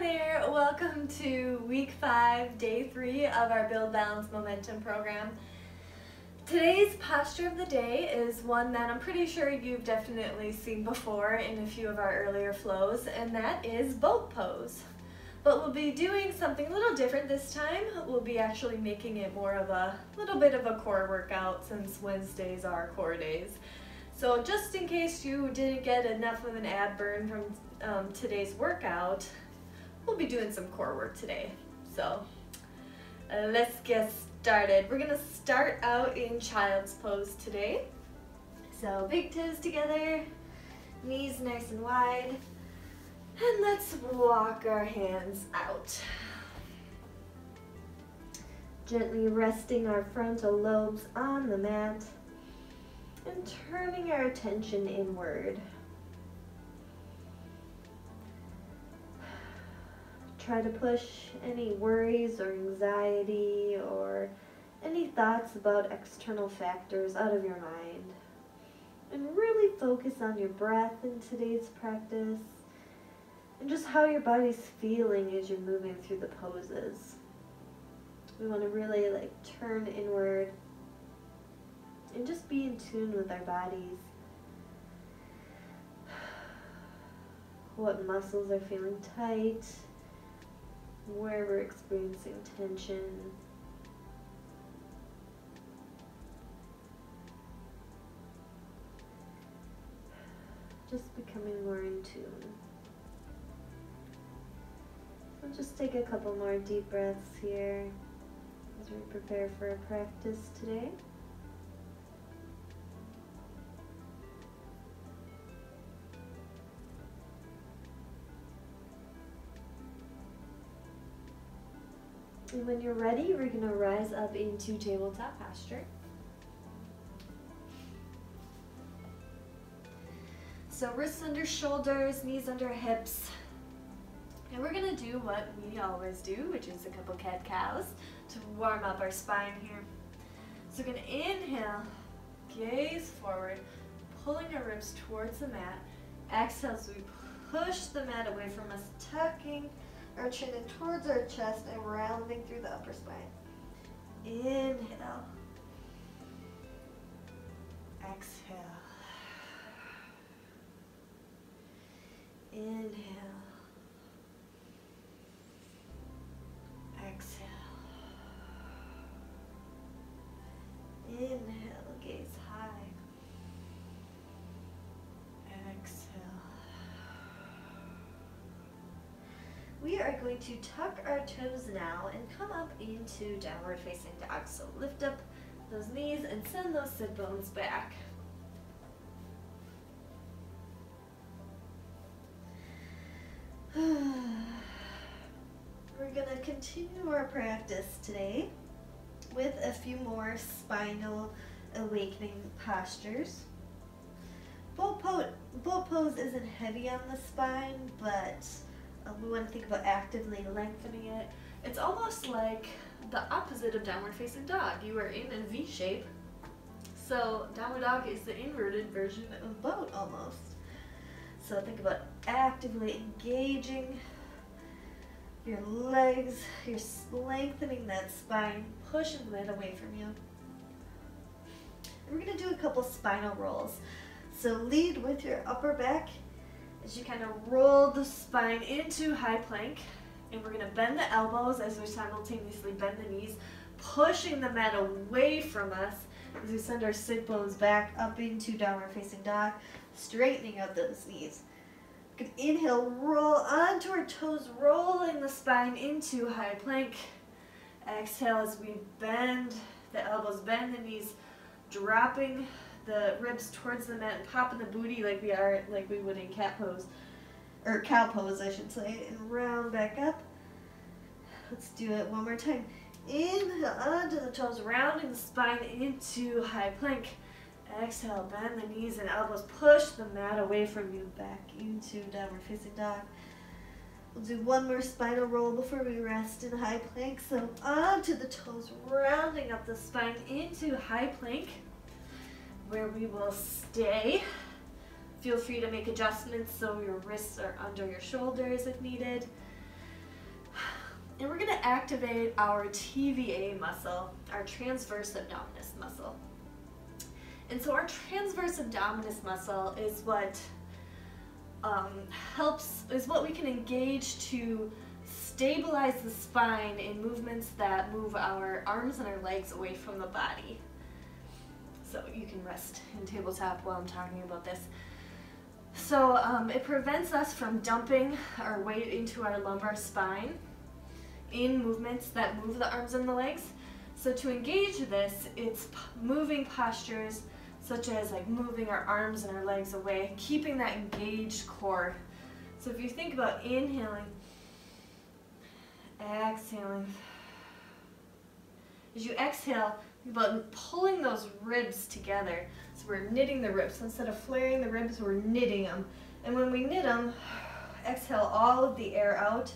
there, welcome to week 5, day 3 of our Build Balance Momentum program. Today's posture of the day is one that I'm pretty sure you've definitely seen before in a few of our earlier flows, and that is boat pose. But we'll be doing something a little different this time. We'll be actually making it more of a little bit of a core workout since Wednesdays are core days. So just in case you didn't get enough of an ab burn from today's workout, we'll be doing some core work today. So let's get started. We're gonna start out in child's pose today. So big toes together, knees nice and wide, and let's walk our hands out. Gently resting our frontal lobes on the mat and turning our attention inward. Try to push any worries or anxiety or any thoughts about external factors out of your mind. And really focus on your breath in today's practice and just how your body's feeling as you're moving through the poses. We want to really turn inward and just be in tune with our bodies. What muscles are feeling tight, where we're experiencing tension. Just becoming more in tune. So just take a couple more deep breaths here as we prepare for a practice today. And when you're ready, we're going to rise up into tabletop posture. So wrists under shoulders, knees under hips. And we're going to do what we always do, which is a couple cat-cows to warm up our spine here. So we're going to inhale, gaze forward, pulling our ribs towards the mat. Exhale as we push the mat away from us, tucking our chin in towards our chest and rounding through the upper spine. Inhale. Exhale. Inhale. Exhale. Inhale, gaze high. Exhale. We are going to tuck our toes now and come up into downward facing dog. So lift up those knees and send those sit bones back. We're going to continue our practice today with a few more spinal awakening postures. Boat pose isn't heavy on the spine, but we want to think about actively lengthening it. It's almost like the opposite of downward facing dog. You are in a V shape. So downward dog is the inverted version of boat almost. So think about actively engaging your legs. You're lengthening that spine, pushing that away from you. And we're going to do a couple spinal rolls. So lead with your upper back as you kind of roll the spine into high plank, and we're going to bend the elbows as we simultaneously bend the knees, pushing the mat away from us as we send our sit bones back up into downward facing dog, straightening out those knees. We can inhale, roll onto our toes, rolling the spine into high plank. Exhale as we bend the elbows, bend the knees, dropping the ribs towards the mat and popping the booty like we would in cat pose, or cow pose I should say, and round back up. Let's do it one more time. Inhale onto the toes, rounding the spine into high plank. Exhale, bend the knees and elbows, push the mat away from you, back into downward facing dog. We'll do one more spinal roll before we rest in high plank. So onto the toes, rounding up the spine into high plank, where we will stay. Feel free to make adjustments so your wrists are under your shoulders if needed. And we're gonna activate our TVA muscle, our transverse abdominis muscle. And so our transverse abdominis muscle is what is what we can engage to stabilize the spine in movements that move our arms and our legs away from the body. So you can rest in tabletop while I'm talking about this. So it prevents us from dumping our weight into our lumbar spine in movements that move the arms and the legs. So to engage this, it's moving postures such as like moving our arms and our legs away, keeping that engaged core. So if you think about inhaling, exhaling, as you exhale, think about pulling those ribs together. So we're knitting the ribs. So instead of flaring the ribs, we're knitting them. And when we knit them, exhale all of the air out,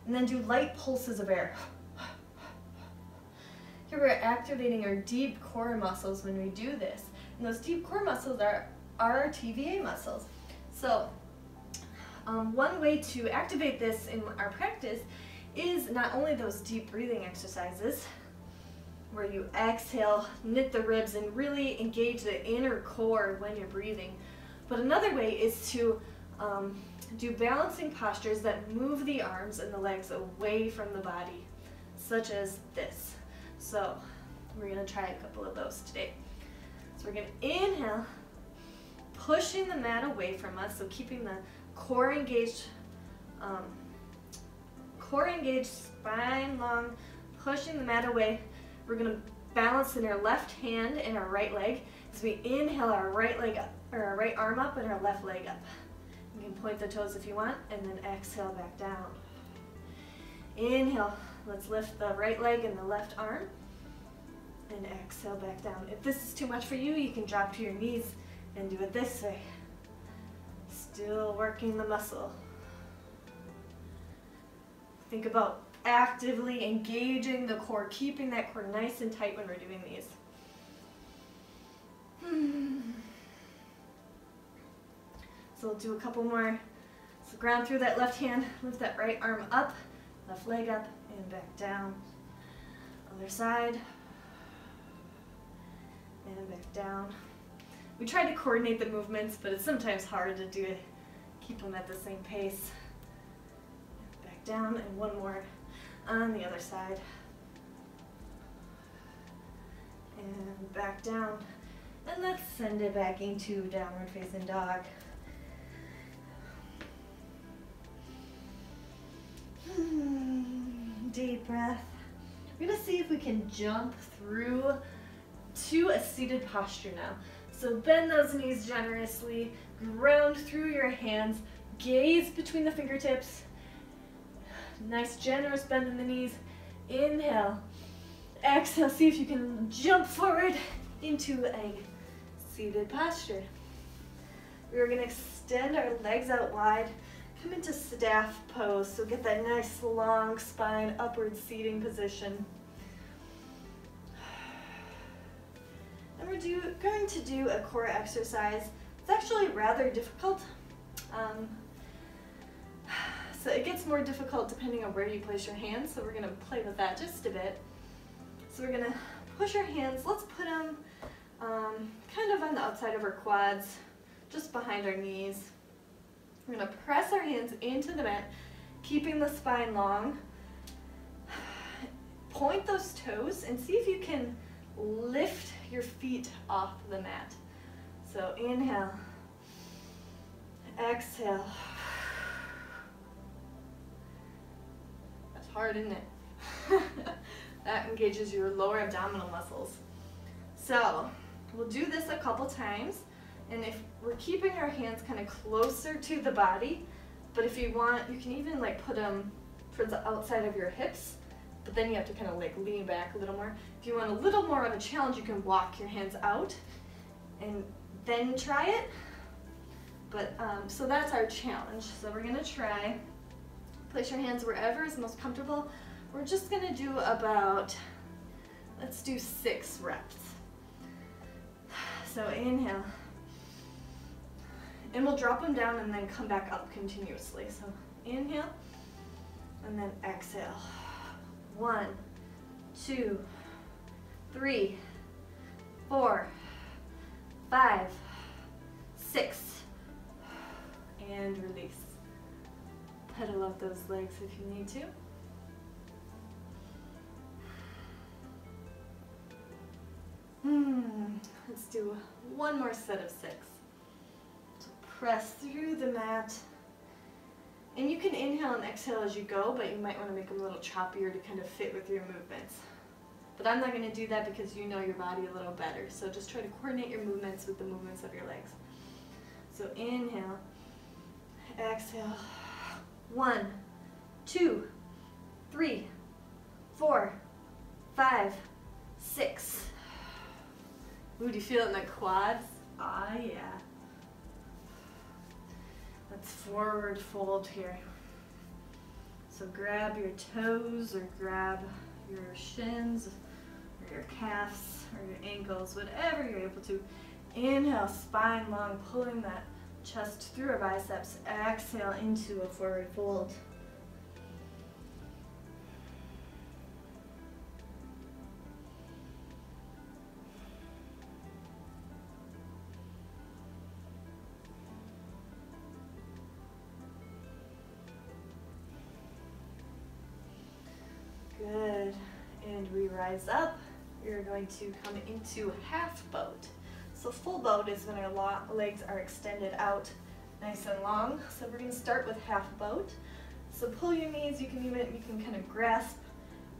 and then do light pulses of air. Here we're activating our deep core muscles when we do this. And those deep core muscles are our TVA muscles. So one way to activate this in our practice is not only those deep breathing exercises, where you exhale, knit the ribs, and really engage the inner core when you're breathing, but another way is to do balancing postures that move the arms and the legs away from the body, such as this. So we're going to try a couple of those today. So we're going to inhale, pushing the mat away from us, so keeping the core engaged, spine long, pushing the mat away. We're going to balance in our left hand and our right leg as we inhale our right leg up, or our right arm up and our left leg up. You can point the toes if you want, and then exhale back down. Inhale, let's lift the right leg and the left arm, and exhale back down. If this is too much for you, you can drop to your knees and do it this way. Still working the muscle. Think about actively engaging the core, keeping that core nice and tight when we're doing these. So we'll do a couple more. So ground through that left hand, lift that right arm up, left leg up, and back down. Other side, and back down. We try to coordinate the movements, but it's sometimes hard to do it, keep them at the same pace. Back down, and one more on the other side. And back down. And let's send it back into downward facing dog. Deep breath. We're going to see if we can jump through to a seated posture now. So bend those knees generously, ground through your hands, gaze between the fingertips. Nice generous bend in the knees. Inhale. Exhale, see if you can jump forward into a seated posture. We're going to extend our legs out wide. Come into staff pose, so get that nice long spine, upward seating position. And we're going to do a core exercise. It's actually rather difficult. So it gets more difficult depending on where you place your hands, so we're going to play with that just a bit. So we're going to push our hands, let's put them kind of on the outside of our quads, just behind our knees. We're going to press our hands into the mat, keeping the spine long. Point those toes and see if you can lift your feet off the mat. So inhale, exhale. That's hard, isn't it? That engages your lower abdominal muscles. So we'll do this a couple times. And if we're keeping our hands kind of closer to the body, but if you want, you can even like put them towards the outside of your hips, but then you have to kind of like lean back a little more. If you want a little more of a challenge, you can walk your hands out and then try it. But so that's our challenge. So we're gonna try, place your hands wherever is most comfortable. We're just gonna do about, let's do 6 reps. So inhale. And we'll drop them down and then come back up continuously. So inhale, and then exhale. 1, 2, 3, 4, 5, 6, and release. Pedal up those legs if you need to. Let's do one more set of 6. So press through the mat. And you can inhale and exhale as you go, but you might want to make them a little choppier to kind of fit with your movements. But I'm not going to do that because you know your body a little better. So just try to coordinate your movements with the movements of your legs. So inhale, exhale. 1, 2, 3, 4, 5, 6. Ooh, do you feel it in the quads? Ah, yeah. Let's forward fold here. So grab your toes or grab your shins or your calves or your ankles, whatever you're able to. Inhale, spine long, pulling that chest through our biceps. Exhale into a forward fold. Good. And we rise up. We're going to come into half boat. So full boat is when our legs are extended out nice and long. So we're going to start with half boat. So pull your knees. You can kind of grasp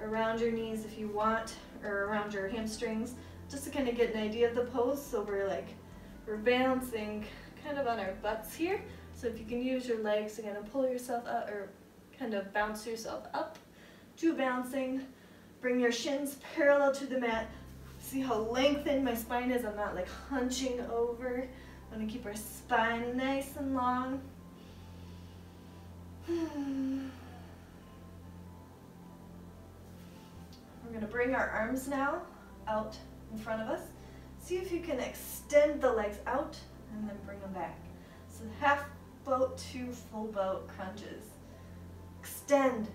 around your knees if you want, or around your hamstrings, just to kind of get an idea of the pose. So we're balancing kind of on our butts here. So if you can use your legs to kind of pull yourself up or kind of bounce yourself up to balancing. Bring your shins parallel to the mat. See how lengthened my spine is? I'm not like hunching over. I'm gonna keep our spine nice and long. We're gonna bring our arms now out in front of us. See if you can extend the legs out and then bring them back. So half boat to full boat crunches. Extend.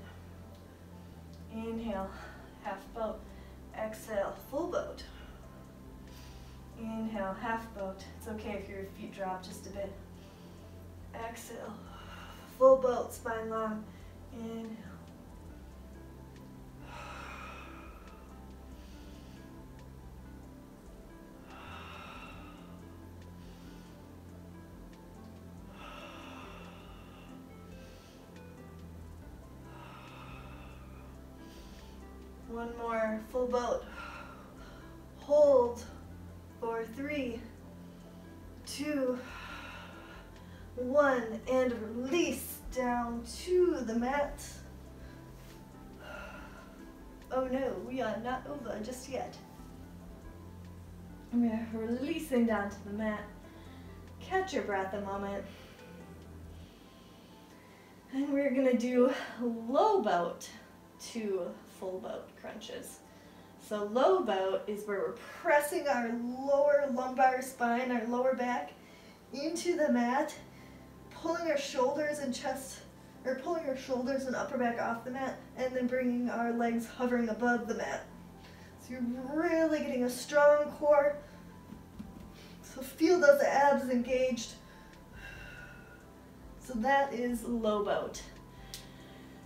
Inhale, half boat. Exhale, full boat. Inhale, half boat. It's okay if your feet drop just a bit. Exhale, full boat, spine long. Inhale. One more, full boat. Hold for 3, 2, 1, and release down to the mat. Oh no, we are not over just yet. We're releasing down to the mat. Catch your breath a moment. And we're gonna do low boat to full boat crunches. So low boat is where we're pressing our lower lumbar spine, our lower back into the mat, pulling our shoulders and chest, or pulling our shoulders and upper back off the mat, and then bringing our legs hovering above the mat. So you're really getting a strong core. So feel those abs engaged. So that is low boat.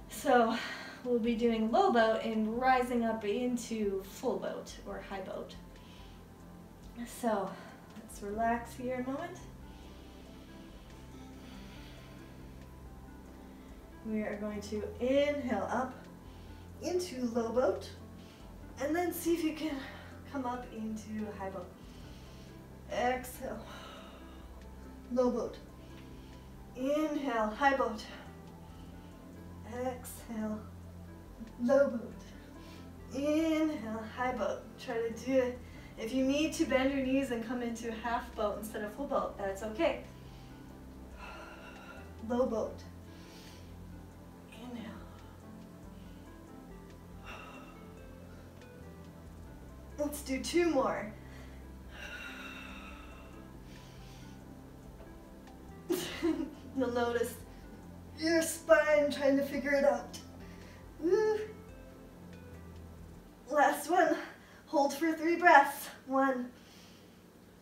So we'll be doing low boat and rising up into full boat or high boat. So let's relax here a moment. We are going to inhale up into low boat and then see if you can come up into high boat. Exhale, low boat. Inhale, high boat. Exhale, low boat. Inhale, high boat. Try to do it. If you need to bend your knees and come into half boat instead of full boat, that's okay. Low boat. Inhale. Let's do 2 more. You'll notice your spine trying to figure it out. Woo. Last one. Hold for 3 breaths. 1,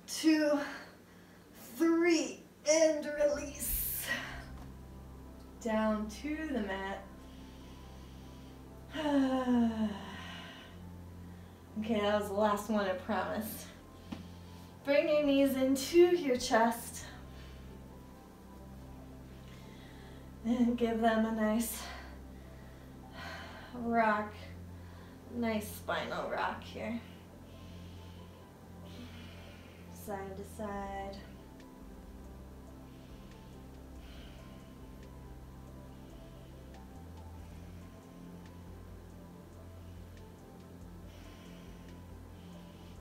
2, 3, and release. Down to the mat. Okay, that was the last one, I promise. Bring your knees into your chest. And give them a nice rock, nice spinal rock here. Side to side.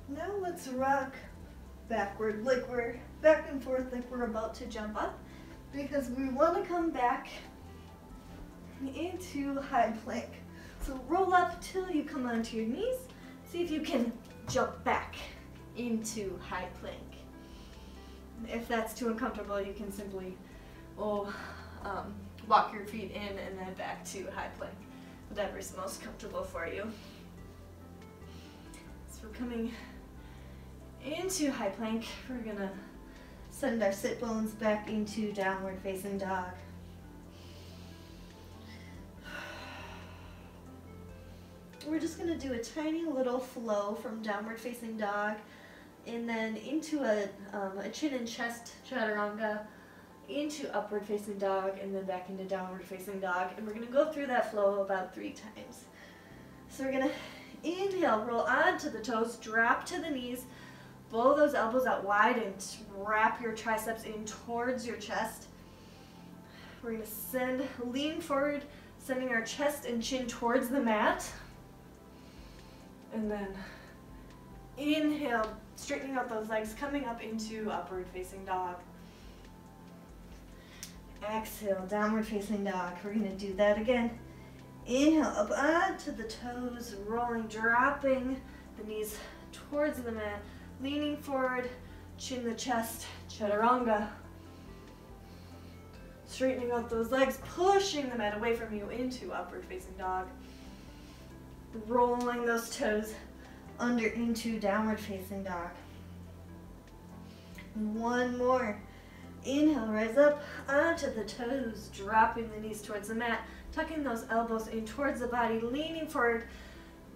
Now let's rock backward, like we're back and forth, like we're about to jump up, because we want to come back into high plank. So roll up till you come onto your knees. See if you can jump back into high plank. If that's too uncomfortable, you can simply walk your feet in and then back to high plank, whatever's most comfortable for you. So we're coming into high plank. We're gonna send our sit bones back into downward facing dog. We're just gonna do a tiny little flow from downward facing dog and then into a chin and chest chaturanga, into upward facing dog, and then back into downward facing dog. And we're gonna go through that flow about 3 times. So we're gonna inhale, roll onto the toes, drop to the knees, blow those elbows out wide and wrap your triceps in towards your chest. We're gonna lean forward, sending our chest and chin towards the mat. And then inhale, straightening out those legs, coming up into upward facing dog. Exhale, downward facing dog. We're gonna do that again. Inhale, up onto the toes, rolling, dropping the knees towards the mat, leaning forward, chin the chest, chaturanga. Straightening out those legs, pushing the mat away from you into upward facing dog. Rolling those toes under into downward facing dog. One more. Inhale, rise up onto the toes, dropping the knees towards the mat, tucking those elbows in towards the body, leaning forward,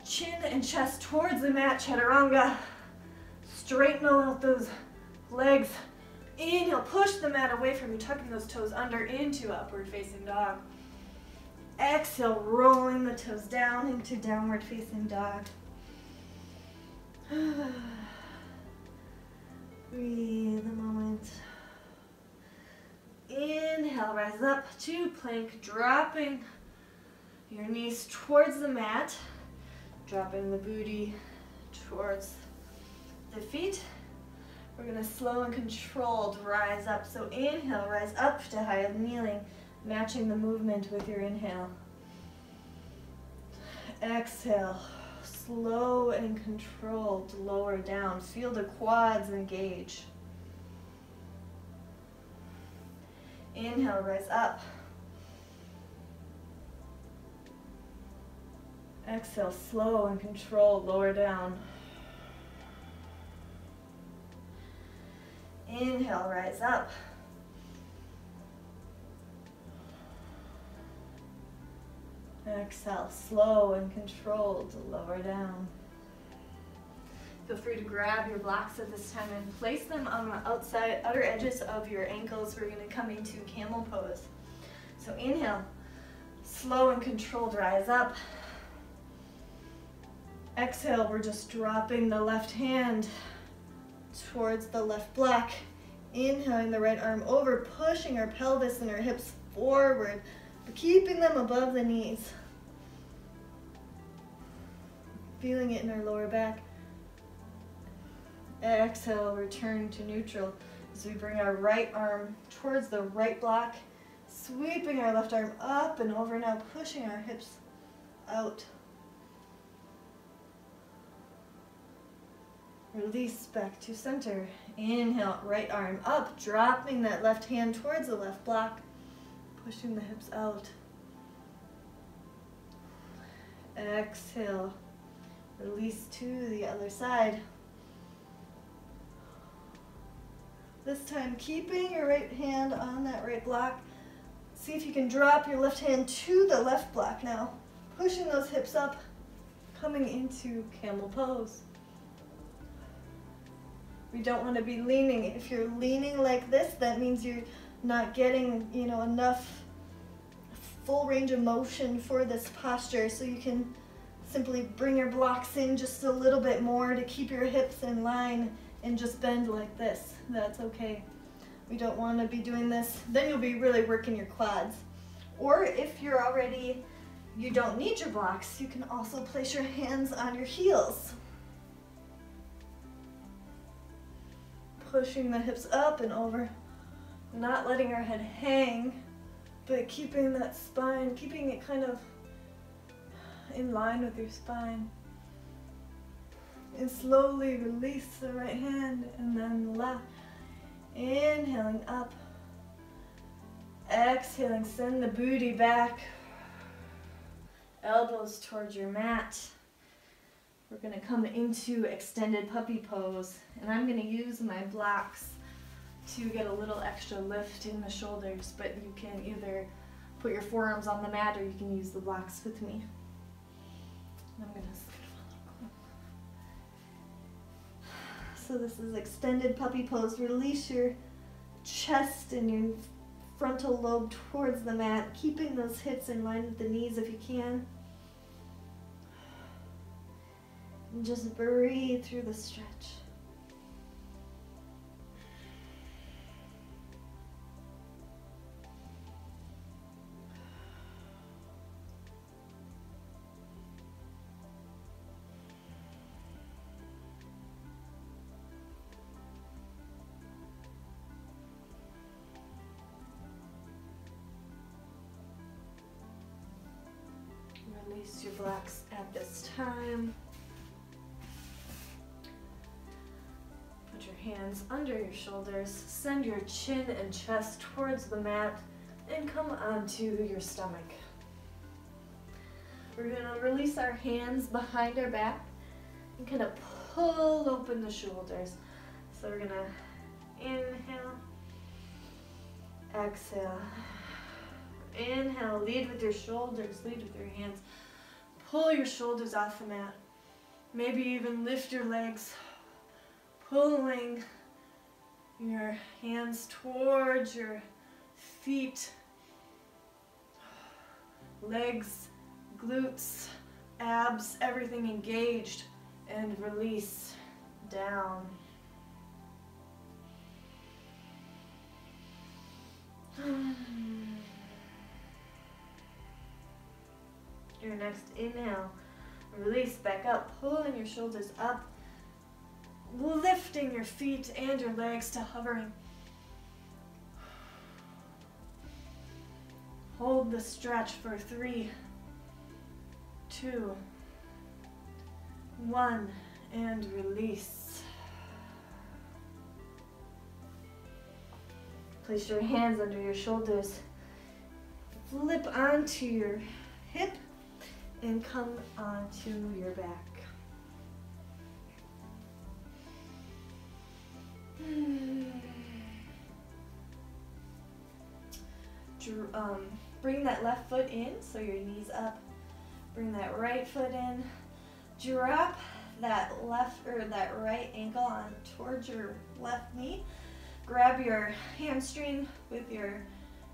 chin and chest towards the mat, chaturanga. Straighten out those legs. Inhale, push the mat away from you, tucking those toes under into upward facing dog. Exhale, rolling the toes down into downward facing dog. Breathe a moment. Inhale, rise up to plank, dropping your knees towards the mat, dropping the booty towards the feet. We're going to slow and controlled rise up. So inhale, rise up to high kneeling, matching the movement with your inhale. Exhale, slow and controlled, lower down. Feel the quads engage. Inhale, rise up. Exhale, slow and controlled, lower down. Inhale, rise up. Exhale, slow and controlled, lower down. Feel free to grab your blocks at this time and place them on the outer edges of your ankles. We're going to come into camel pose. So inhale, slow and controlled, rise up. Exhale, we're just dropping the left hand towards the left block. Inhaling the right arm over, pushing our pelvis and our hips forward, but keeping them above the knees. Feeling it in our lower back. Exhale, return to neutral as we bring our right arm towards the right block, sweeping our left arm up and over, now pushing our hips out. Release back to center. Inhale, right arm up, dropping that left hand towards the left block, pushing the hips out. Exhale, Release to the other side. This time keeping your right hand on that right block. See if you can drop your left hand to the left block now. Pushing those hips up, coming into camel pose. We don't want to be leaning. If you're leaning like this, that means you're not getting, enough full range of motion for this posture. So you can simply bring your blocks in just a little bit more to keep your hips in line and just bend like this. That's okay. We don't want to be doing this. Then you'll be really working your quads. Or if you don't need your blocks, you can also place your hands on your heels. Pushing the hips up and over. Not letting our head hang, but keeping that spine, keeping it kind of in line with your spine. And slowly release the right hand and then the left. Inhaling up. Exhaling, send the booty back. Elbows towards your mat. We're going to come into extended puppy pose. And I'm going to use my blocks to get a little extra lift in the shoulders. But you can either put your forearms on the mat or you can use the blocks with me. I'm going to So this is extended puppy pose. Release your chest and your frontal lobe towards the mat, keeping those hips in line with the knees if you can. And just breathe through the stretch. Release your blocks at this time. Put your hands under your shoulders. Send your chin and chest towards the mat and come onto your stomach. We're going to release our hands behind our back and kind of pull open the shoulders. So we're going to inhale, exhale. Inhale, lead with your shoulders, lead with your hands. Pull your shoulders off the mat. Maybe even lift your legs, pulling your hands towards your feet. Legs, glutes, abs, everything engaged, and release down. Your next inhale, release back up, pulling your shoulders up, lifting your feet and your legs to hovering. Hold the stretch for 3, 2, 1, and release. Place your hands under your shoulders. Flip onto your hip and come onto your back. Bring that left foot in, so your knees up. Bring that right foot in. Drop that right ankle on towards your left knee. Grab your hamstring with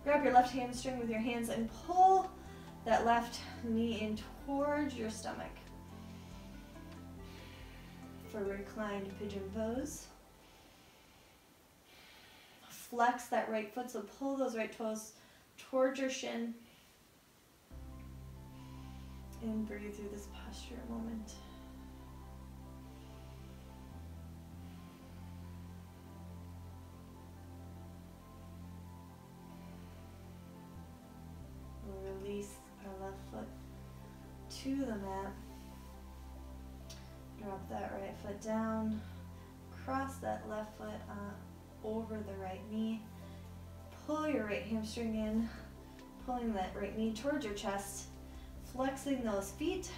grab your left hamstring with your hands and pull that left knee in towards your stomach for reclined pigeon pose. Flex that right foot, so pull those right toes towards your shin. And breathe through this posture a moment. We'll release our left foot to the mat. Drop that right foot down. Cross that left foot over the right knee. Pull your right hamstring in, pulling that right knee towards your chest, flexing those feet.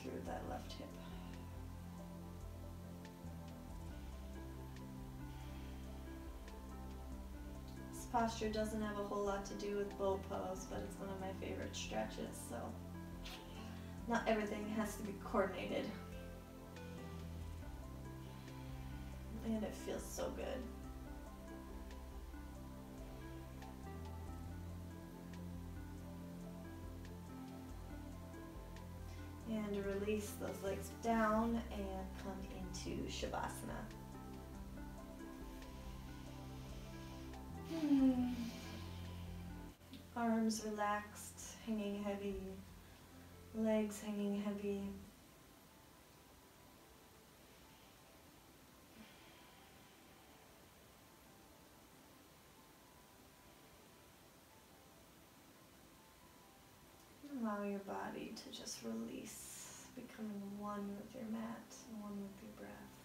through that left hip. This posture doesn't have a whole lot to do with boat pose, but it's one of my favorite stretches, so not everything has to be coordinated. And it feels so good. And release those legs down and come into Shavasana. Arms relaxed, hanging heavy, legs hanging heavy. Allow your body to just release, becoming one with your mat, one with your breath.